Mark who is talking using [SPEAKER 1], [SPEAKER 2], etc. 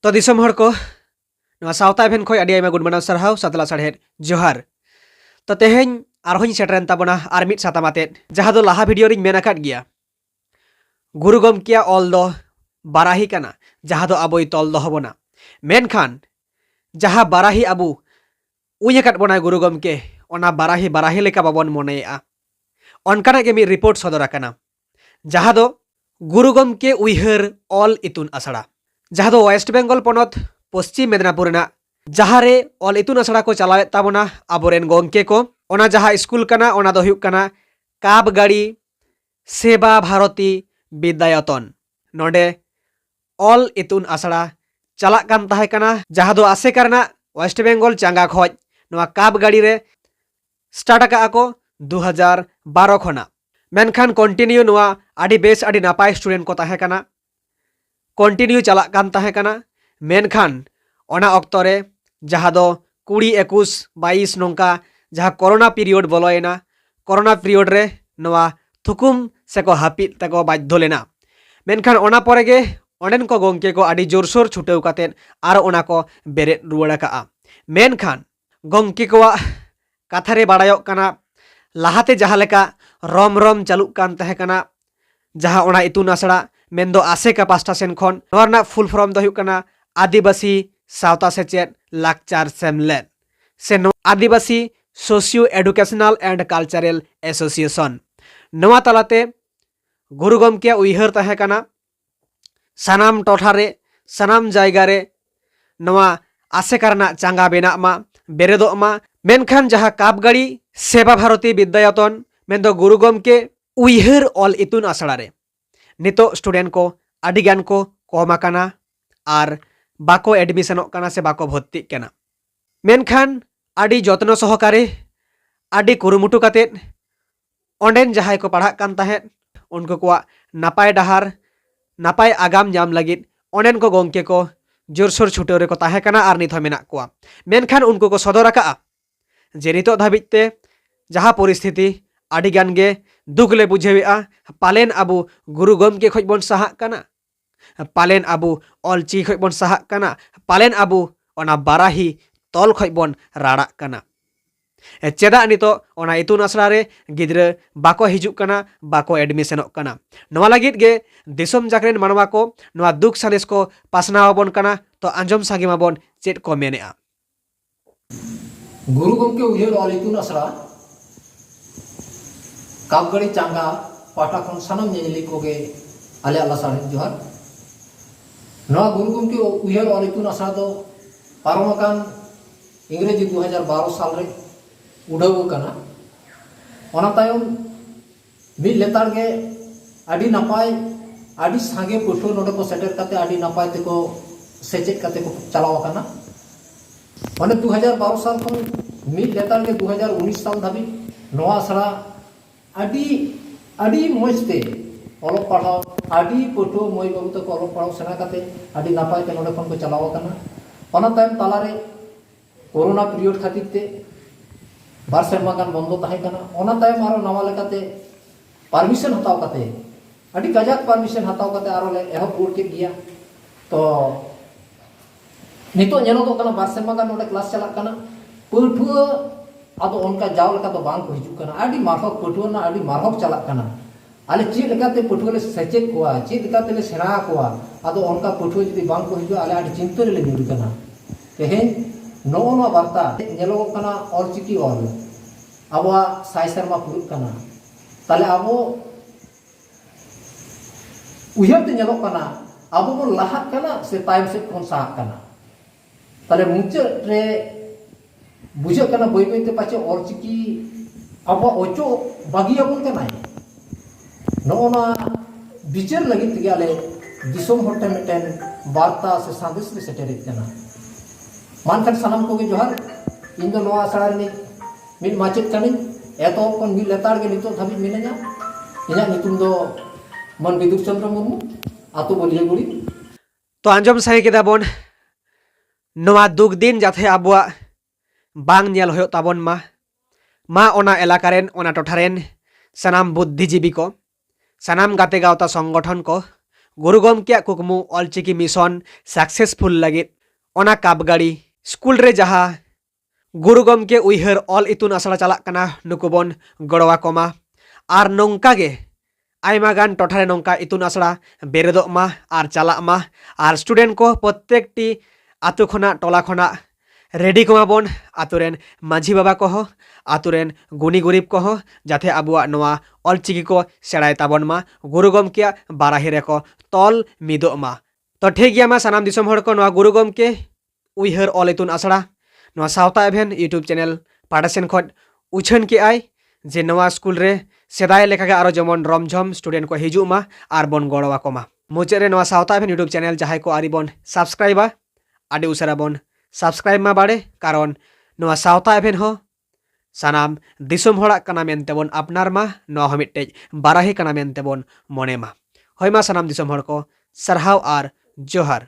[SPEAKER 1] तो दिसम हर को सावता इवेंट खोय आडी आयमा गुड मनाव सरहाव सातला साढ़े जोहार। तो तेहेñ आरहोñ सेटरेन ताबोना आर मिट सातामाते जहां दो लाहा वीडियो रिñ मेन आकाद गिया गुरु गमकिया ऑल दो बाराही काना जहां दो आबोय तॉल दो हबोना मेनखान जहां बाराही आबू उय आकाद बोना गुरु गमके ओना बाराही लेका बाबन मोनेया अनकाना के मी रिपोर्ट सदर आकाना जहां दो गुरु गमके उयहर ऑल इतुन आसड़ा जहां दो वेस्ट बेंगल पनत पश्चिम मेदिनीपुर ना जहारे ऑल इतुन आसड़ा को चलावे ताबोना आबोरेन गमके को ओना जहां स्कूल काना ओना दो हुयुग काना काबगाड़ी सेवा भारती विद्यायतन नोडे ऑल इतुन आसड़ा चला कान ताहे काना जहां दो आसे करना वेस्ट बेंगल चांगा खोज नोआ काबगाड़ी रे स्टार्ट का को 2012 खना मेनखान कंटिन्यू नोआ आडी बेस आडी नापाय स्टूडेंट को ताहे काना कंटिन्यू चला कान ताहे काना मेनखान ओना ऑक्टोरे जहां दो 20 21 22 नोंका जहां कोरोना पीरियड बोलोयना कोरोना पीरियड रे नोआ थुकुम से को हापित तको बाध्य लेना मेनखान ओना परेगे ओंडेन को गंके को आडी जोरसोर छुटेव काते आर ओना को बेरे रुवाड़ा का मेनखान गंके को कथारे बाड़ायोग काना लाहाते जहां लेका रम रम चालू कान तहे काना जहां ओना इतुन आसड़ा मेनदो आसे का पास्टा सेन खन नोरना फुल फॉर्म दो हुयुग काना आदिवासी सावता सेचेद लाकचार सेमलेद से Adivasi socio educational and cultural association नवा तलाते गुरु गमके उयहर तहे काना सानाम टोठारे सानाम जायगा रे नवा आसे करना चांगा बेना मा बेरेदो मा मेनखान जहां काबगाड़ी सेवा भारती विद्यायतन मेनदो गुरु गमके उयहर ऑल इतुन आसड़ा रे नितो स्टूडेंट को आडिगान को कम आकाना आर बाको एडमिशनोग काना से बाको भर्ती काना मेनखान आडी जत्न सहकारे आडी कुरुमुटु कातेद ओंडेन जहां को पढ़ा कान ताहे उनको को नापाय डहार नापाय आगाम जाम लगित ओंडेन को गंके को जोरसोर छुटेव रे को ताहे काना आर नित मेना को मेनखान उनको को सदर आका जे नितो धाबिते जहां परिस्थिति आडिगान गे दुखले बुझेवेआ पालेन आबू गुरु गमके खोज बन साहा काना पालेन आबू ऑलची खोज बन साहा काना पालेन आबू ओना बाराही तॉल खोज बन राड़ा काना चेदा नितो ओना इतुन आसड़ा रे गिद्रा बाको हिजुग काना बाको एडमिशनोग काना नोआ लागिद गे दिसोम जाकरेन मानवा को नोआ दुख सालिस को पासनावबन काना तो आंजम सागे माबन चेद को मेनेआ
[SPEAKER 2] गुरु गमके उयहर ऑल इतुन आसड़ा काबगाड़ी चांगा पाटा खन सानम नेनेली कोगे आले आला साढ़े जोहार नोआ गुरु गमके उयहर ऑल इतुन आसड़ा दो पारमाकान इंग्रेजी 2012 साल रे उड़ाव काना ओना तायम मिद लेतार गे आडी नापाय आडी सागे पठो नोडे को सेटर काते आडी नापाय तेको सेचेत काते को चलाव काना माने 2012 साल खन मिद लेतार गे 2019 साल धाबी नोआ आसड़ा आडी आडी मजते ऑल पढ़ाओ आडी पठो मई बाबू तक ऑल पढ़ाओ सेना काते आडी नापाय ते नोडे खन को चलाव काना ओना तायम तालारे कोरोना पीरियड खातिर ते बार सेरमा गान बंदो ताहे काना ओना तायम आरो नवा लेकाते परमिशन हताव काते आडी काजाक परमिशन हताव काते आरो ले एहो पूर के गिया तो नितो नेलो काना बार सेरमा गान नोडे क्लास चला काना पठुआ आदो उनका जाव लेका तो बांग को हिजु काना आडी मारहक पठुआ ना आडी मारहक चला काना आले चेद लेकाते पठुआ ले सेचेत कोआ चेद लेकाते ले सेना कोआ आदो उनका पठुआ जदी बांग को हिजु आले आडी चिंता ले निरु काना तेहेन नोना वार्ता नेलो काना ऑलचिकी ऑल आबो साय शर्मा पुरुक काना ताले आबो उयहर ते नेलो काना आबो बो लाहात काना से टाइम से कोन साहा काना ताले मुचे रे बुझे काना बई बई ते पाचे ऑलचिकी आबो ओचो बागी आबो काना नोना बिचार लगी ते आले दिसोम होटे मिटेन वार्ता से संदेश में सेटेरित काना मानखान सानाम को जोहार इन दो नोआ आसड़ा रे मिद माचेद कानी एतो कोन मिद लेतार गे नितो धाबी मिनाया इना नितुम दो मन विदुर चंद्र मुर्मू आतो बोलिए गुड़ी
[SPEAKER 1] तो आंजम साहे केदा बन नोआ दुख दिन जाथे आबुआ बांग नेल होयो ताबन मा ओना एलाकारेन ओना टोठारेन सानाम बुद्धिजीवी को सानाम गाते गावता संगठन को गुरु गमके कुकमु ऑलचिकी मिशन सक्सेसफुल लगे ओना कापगाड़ी स्कूल रे जहाँ गुरु गमके उइहर ऑल इतुन आसड़ा चला कना नुकुबन गड़वा कोमा आर नोंका गे आयमा गान टोठारे नोंका इतुन आसड़ा बेरेदोग मा आर चला मा आर स्टूडेंट को प्रत्येकटी आतु खना टोला खना रेडी कोमा बन आतुरेन माझी बाबा को आतुरेन गुनी गुरीब को जाते आबुआ नोआ ऑलचिकी को सेड़ाय ताबन मा गुरु गमके बाराही रे को तल मिदोग मा। तो ठीक गया मा सानाम दिसोम हड़ को नोआ गुरु गमके उइहर ऑल इतुन आसड़ा नोआ सावता एभेन यूट्यूब चैनल पाटासेन खट उछन के आय जे नवा स्कूल रे सेदाय लेखा आरो जमन रमझम स्टूडेंट को हिजू मा आर बन गड़वा को मा मुचे रे नवा सावता एभेन यूट्यूब चैनल जहाय को आरी बन सब्सक्राइबा आडि उसरा बन सब्सक्राइब मा बाड़े कारण नवा सावता एभेन हो सानाम दिसोम हड़ा कना मेनते बन अपनार मा नवा हो मिट्टे बाराही कना मेनते बन मने मा होय मा सानाम दिसोम हड़ को सरहाव आर जोहार।